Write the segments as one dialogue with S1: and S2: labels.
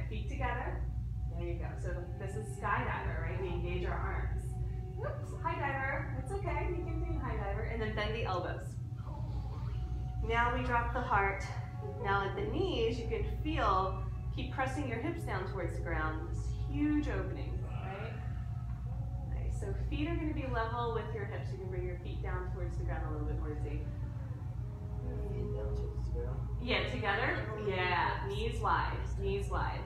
S1: feet together. There you go. So this is skydiver, right? We engage our arms. Oops, high diver. It's okay. You can do high diver. And then bend the elbows. Now we drop the heart. Now at the knees, you can feel, keep pressing your hips down towards the ground. This huge opening, right? Nice. So feet are going to be level with your hips. You can bring your feet down towards the ground a little bit more, Z.
S2: Feet down towards the ground.
S1: Yeah, together. Yeah, knees wide. Knees wide.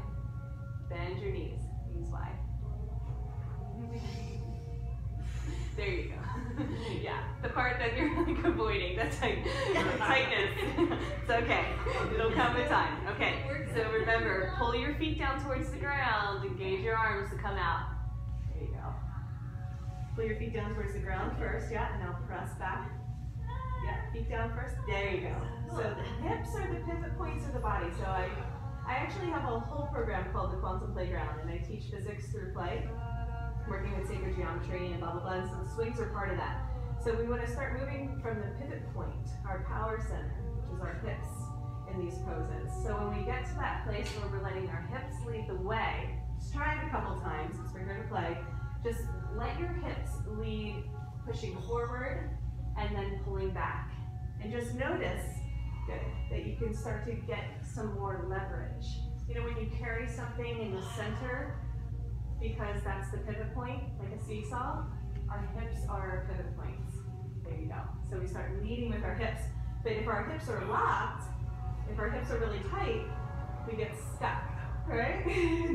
S1: Bend your knees. Knees wide. There you go. Yeah, the part that you're like avoiding, that's like tightness. It's okay. It'll come in time. Okay, so remember, pull your feet down towards the ground, engage your arms to come out. There you go. Pull your feet down towards the ground first, yeah, and now press back. Yeah, feet down first. There you go. So the hips are the pivot points of the body. So I actually have a whole program called the Quantum Playground, and I teach physics through play, working with sacred geometry and blah, blah, blah. And so the swings are part of that. So we want to start moving from the pivot point, our power center, which is our hips in these poses. So when we get to that place where we're letting our hips lead the way, just try it a couple times because we're going to play. Just let your hips lead, pushing forward and then pulling back. And just notice, good, that you can start to get some more leverage. You know, when you carry something in the center, because that's the pivot point, like a seesaw, our hips are our pivot points. There you go. So we start leading with our hips. But if our hips are locked, if our hips are really tight, we get stuck, right?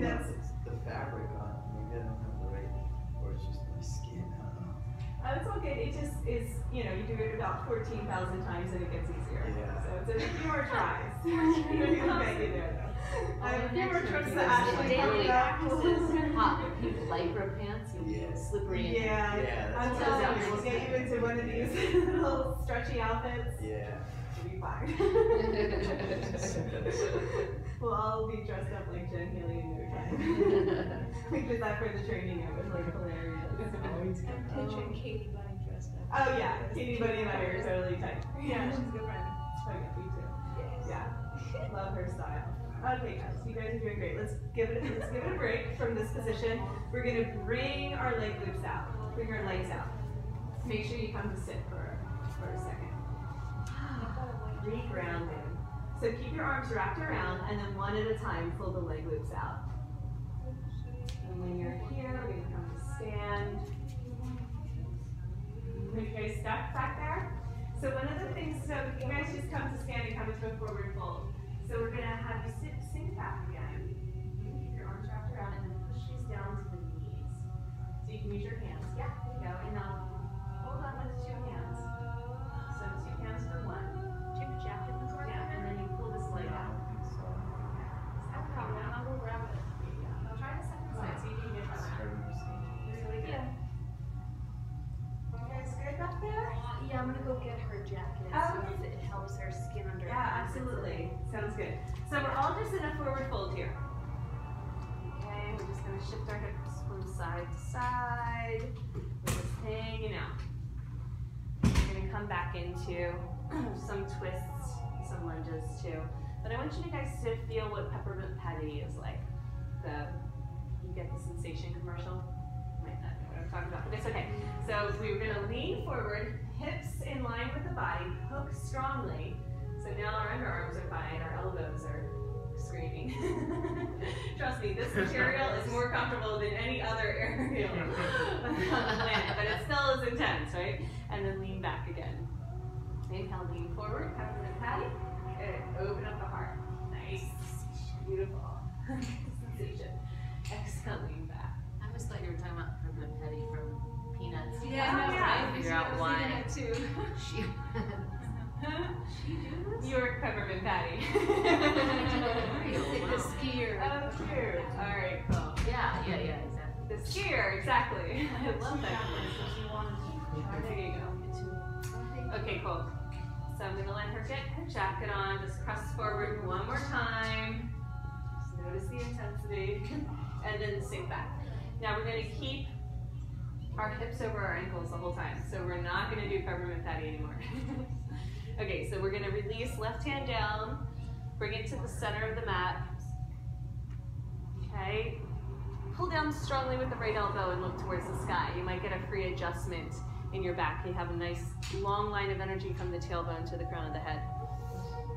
S1: That's
S2: the fabric on. Maybe I don't have the right, or it's just my skin. I don't know.
S1: It's all good. It just is, you know, you do it about 14,000 times and it gets easier.
S2: Yeah.
S1: So it's a few more tries. We'll get you there though. I have a few more trips to Ashland.
S3: Daily practices, hot lycra pants, slippery.
S1: Yeah, I'm telling you, we'll get you into one of these little stretchy outfits.
S2: Yeah.
S1: You'll be fine. We'll all be dressed up like Jen Healy in no time. We did that for the training. It was like hilarious.
S4: I'm picturing Katie Bunny dressed up.
S1: Oh yeah, Katie Bunny and I are totally tight. Yeah, she's a good friend. Oh yeah, me too.
S4: Yes.
S1: Yeah, love her style. Okay guys, you guys are doing great. Let's give it a break from this position. We're gonna bring our leg loops out. Bring our legs out. Make sure you come to sit for a second. Regrounding. So keep your arms wrapped around and then one at a time pull the leg loops out. And when you're here, we're gonna come to stand. Are you guys stuck back there? So one of the things, so you guys just come to stand and come into a forward fold. So we're gonna have you sink back again. Keep your arms wrapped around and then push these down to the knees. So you can use your hands. Yeah, there you go. And now hold on with 2 hands. So 2 hands for 1.
S4: Do you have a jacket in the corner?
S1: Yeah, and then you pull this leg out.
S4: I'll come down. I'll go grab it.
S1: Yeah. I'll try the second side so you can get that. Really good. You guys good back there?
S4: Yeah, I'm gonna go get her jacket so it helps her skin under.
S1: Yeah, absolutely. Sounds good. So we're all just in a forward fold here. Okay, we're just going to shift our hips from side to side. We're just hanging out. We're going to come back into some twists, some lunges too. But I want you guys to feel what peppermint patty is like. You get the sensation commercial? You might not know what I'm talking about, but it's okay. So we're going to lean forward, hips in line with the body, hook strongly. So now our underarms are fine, our elbows are screaming. Trust me, this material is more comfortable than any other area on the planet, but it still is intense, right? And then lean back again. Inhale, lean forward, peppermint patty. Good. Open up the heart. Nice. Beautiful. Sensation. Exhale, lean back.
S3: I always thought you were talking about peppermint patty from Peanuts.
S4: Yeah,
S1: Oh, yeah.
S3: Trying to figure out why.
S4: Too.
S1: You're peppermint patty.
S4: The skier.
S1: Oh, cute. All right, cool.
S3: Yeah, exactly.
S1: The skier, exactly. I love that. There you go. Okay, cool. So I'm going to let her get her jacket on. Just press forward one more time. Just notice the intensity. And then sink back. Now we're going to keep our hips over our ankles the whole time. So we're not going to do peppermint patty anymore. Okay, so we're going to release left hand down. Bring it to the center of the mat. down strongly with the right elbow and look towards the sky. You might get a free adjustment in your back. You have a nice long line of energy from the tailbone to the crown of the head.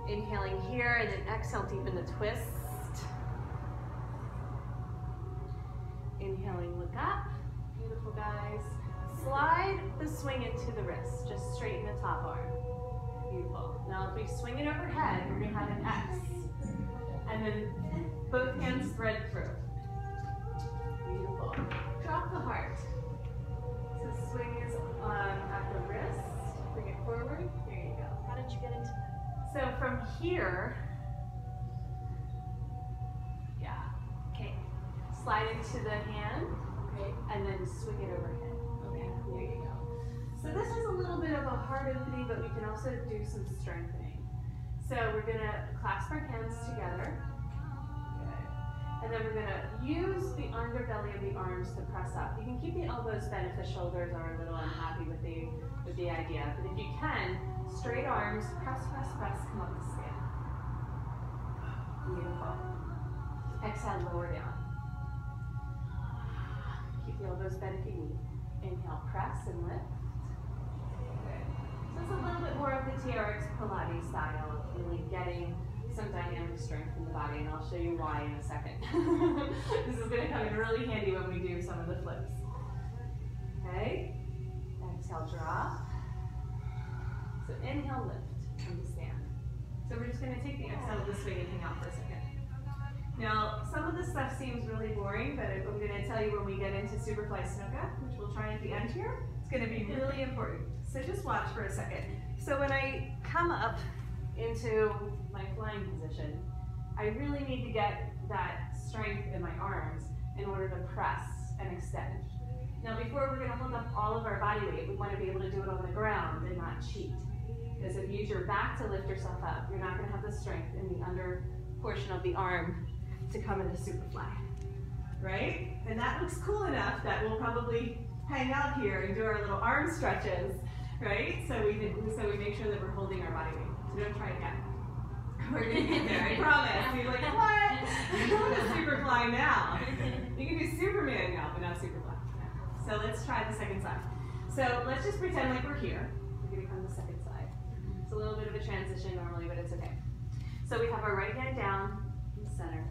S1: Inhaling here and then exhale, deepen the twist. Inhaling, look up. Beautiful, guys. Slide the swing into the wrist. Just straighten the top arm. Beautiful. Now if we swing it overhead, we're going to have an X. And then both hands thread through. Beautiful. Drop the heart. So swing is at the wrist. Bring it forward. There you go.
S4: How did you get into that?
S1: So from here, yeah, okay. Slide into the hand, okay, and then swing it overhead. Okay, there you go. So this is a little bit of a heart opening, but we can also do some strengthening. So we're gonna clasp our hands together. Good. And then we're gonna use the underbelly of the arms to press up. You can keep the elbows bent if the shoulders are a little unhappy with the idea. But if you can, straight arms, press, press, press, come up the skin. Beautiful. Exhale, lower down. Keep the elbows bent if you need. Inhale, press and lift. Good. So it's a little bit more of the TRX Pilates style, really getting some dynamic strength in the body, and I'll show you why in a second. This is going to come in really handy when we do some of the flips. Okay, exhale, drop. So inhale, lift, come to stand. So we're just going to take the exhale of the swing and hang out for a second. Now, some of this stuff seems really boring, but I'm going to tell you when we get into Superfly Snuka, which we'll try at the end here, it's going to be really important. So just watch for a second. So when I come up into my flying position, I really need to get that strength in my arms in order to press and extend. Now before we're going to hold up all of our body weight, we want to be able to do it on the ground and not cheat. Because if you use your back to lift yourself up, you're not going to have the strength in the under portion of the arm to come into Superfly, right? And that looks cool enough that we'll probably hang out here and do our little arm stretches, right? So we make sure that we're holding our body weight. So don't try it again. We're going to get there, I promise. You're like, what? You're going to Superfly now. You can do Superman now, but not Superfly. So let's try the second side. So let's just pretend like we're here. We're going to come to the second side. It's a little bit of a transition normally, but it's okay. So we have our right hand down in the center.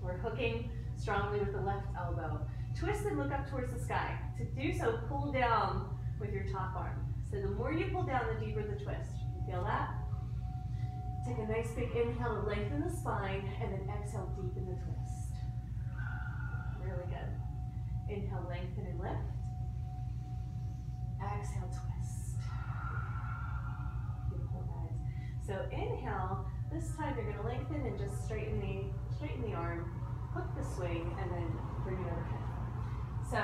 S1: We're hooking strongly with the left elbow. Twist and look up towards the sky. To do so, pull down with your top arm. So the more you pull down, the deeper the twist. You feel that? Take a nice big inhale to lengthen the spine, and then exhale, deepen the twist. Really good. Inhale, lengthen and lift. Exhale, twist. Beautiful, guys. So inhale, this time you're going to lengthen and just straighten the arm, hook the swing, and then bring it overhead. So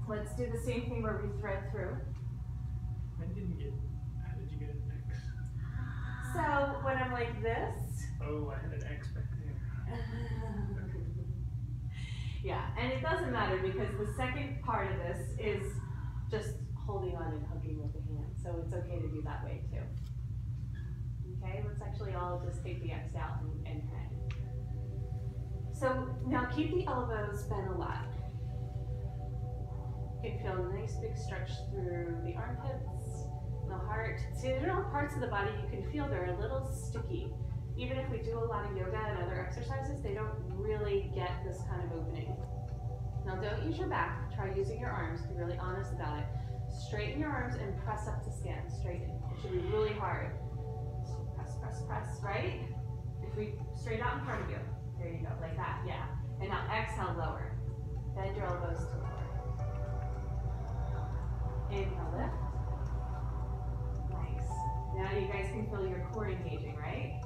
S1: let's do the same thing where we thread through.
S5: How did you get an X?
S1: So when I'm like this.
S5: Oh, I had an X back there.
S1: Yeah, and it doesn't matter because the second part of this is just holding on and hooking with the hand. So it's okay to do that way too. Okay, let's actually all just take the X out and hang. So now keep the elbows bent a lot. You can feel a nice big stretch through the armpits, the heart. See, there are parts of the body you can feel they're a little sticky. Even if we do a lot of yoga and other exercises, they don't really get this kind of opening. Now don't use your back, try using your arms, be really honest about it. Straighten your arms and press up to stand, straighten. It should be really hard. Press, press, press, right? If we straight out in front of you. There you go, like that, yeah. And now exhale, lower. Bend your elbows to lower. Inhale, lift. Nice. Now you guys can feel your core engaging, right?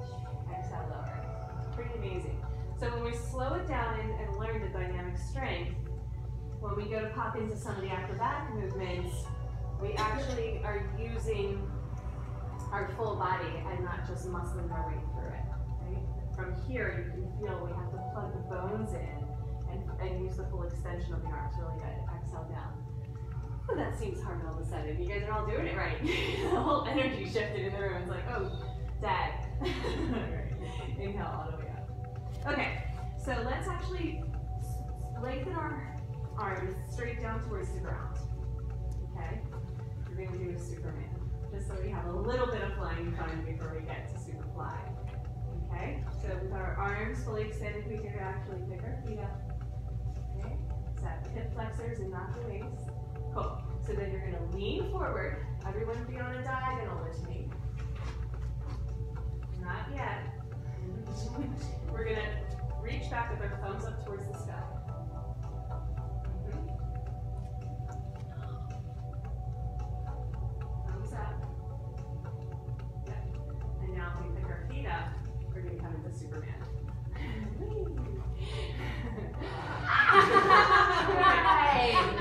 S1: Exhale, lower. Pretty amazing. So when we slow it down and learn the dynamic strength, when we go to pop into some of the acrobatic movements, we actually are using our full body and not just muscling our way through it. Right? From here, you can feel we have to plug the bones in and use the full extension of the arms. Really good. Exhale down. Oh, that seems hard all of a sudden. You guys are all doing it right. The whole energy shifted in the room. It's like, oh, dad. Inhale all the way up. Okay, so let's actually lengthen our arms straight down towards the ground. Okay? We're going to do a Superman, just so we have a little bit of flying fun before we get to super fly. Okay? So with our arms fully extended, we can actually pick our feet up. Okay? Set the hip flexors and not the wings. Cool. So then you're going to lean forward. Everyone be on a diagonal with me. Not yet. We're going to reach back with our thumbs up towards the sky. Thumbs up. Good. And now if we pick our feet up, we're going to come into Superman.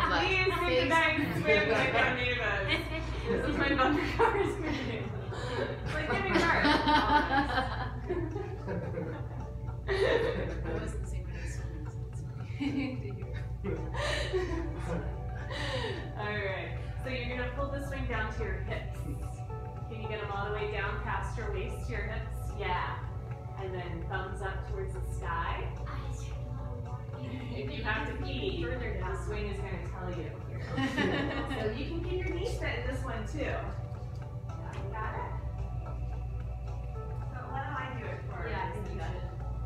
S1: Please synchronize swim like our neighbors. This is my bumper car swimming. It's like giving birth.
S3: I wasn't synchronized swimming.
S1: Alright, so you're going to pull the swing down to your hips. Can you get them all the way down past your waist to your hips? Yeah. And then thumbs up towards the sky. If you have to pee, the swing is going to tell you. So you can keep your knees bent in this one too. Yeah, you got it? So why don't I do it for you?
S3: Yeah, I think you should.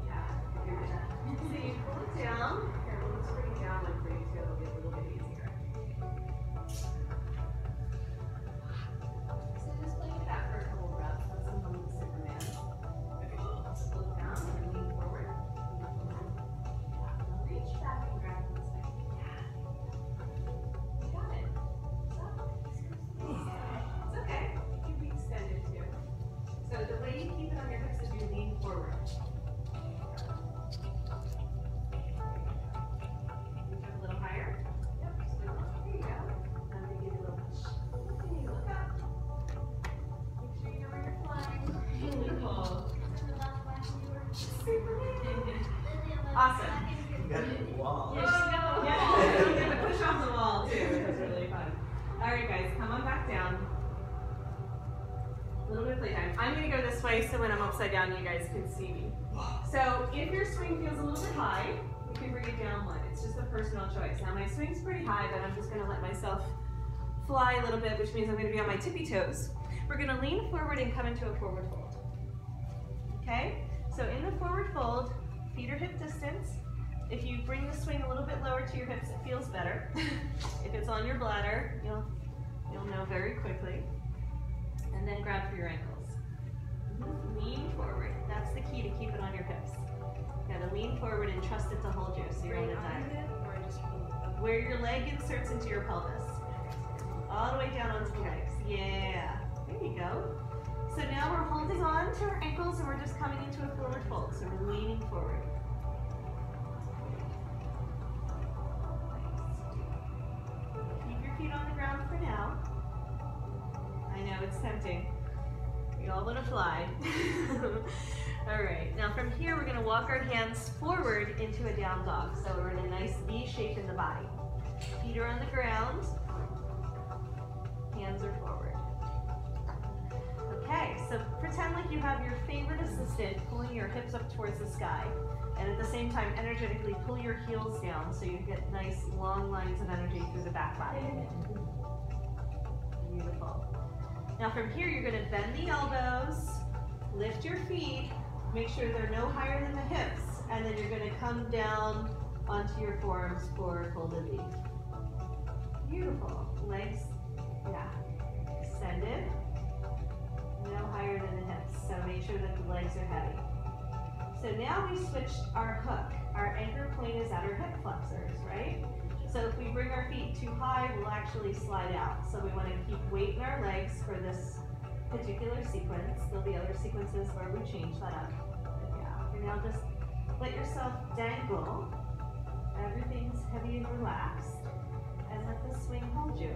S1: Yeah, you're good. So you pull it down. Here, let's bring it down like for you too. It'll be a little bit easier. So just play with that for a couple reps. Have some fun with Superman. Okay, look down and lean forward. Reach back and grab this way. Yeah. You got it. It's okay. You can be extended too. So the way you keep it on your hips is you lean forward. Reach up a little higher. Yep. There you go. I'm going to give you a little push. Okay, look up. Make sure you know where you're flying. Beautiful. Awesome.
S2: You got the wall.
S1: Yeah, you get the push off the wall too. It's really fun. All right, guys, come on back down. A little bit of playtime. I'm going to go this way so when I'm upside down, you guys can see me. So if your swing feels a little bit high, you can bring it down one. It's just a personal choice. Now my swing's pretty high, but I'm just going to let myself fly a little bit, which means I'm going to be on my tippy toes. We're going to lean forward and come into a forward fold. Okay? So in the forward fold, feet are hip distance. If you bring the swing a little bit lower to your hips, it feels better. If it's on your bladder, you'll know very quickly. And then grab for your ankles. Lean forward. That's the key to keep it on your hips. You gotta lean forward and trust it to hold you so you don't dive. Where your leg inserts into your pelvis. All the way down onto the legs. Yeah. There you go. So now we're holding on to our ankles and we're just coming into a forward fold. So we're leaning forward. Keep your feet on the ground for now. I know it's tempting. We all want to fly. All right, now from here we're going to walk our hands forward into a down dog. So we're in a nice V shape in the body. Feet are on the ground. Hands are forward. Okay, so pretend like you have your favorite assistant pulling your hips up towards the sky. And at the same time, energetically pull your heels down so you get nice long lines of energy through the back body. Beautiful. Now from here, you're going to bend the elbows, lift your feet, make sure they're no higher than the hips, and then you're going to come down onto your forearms for folded leaf. Beautiful. Legs, yeah, extended, no higher than the hips, so make sure that the legs are heavy. So now we switched our hook. Our anchor point is at our hip flexors, right? So if we bring our feet too high, we'll actually slide out. So we want to keep weight in our legs for this particular sequence. There'll be other sequences where we change that up. But yeah, for now just let yourself dangle. Everything's heavy and relaxed. And let the swing hold you.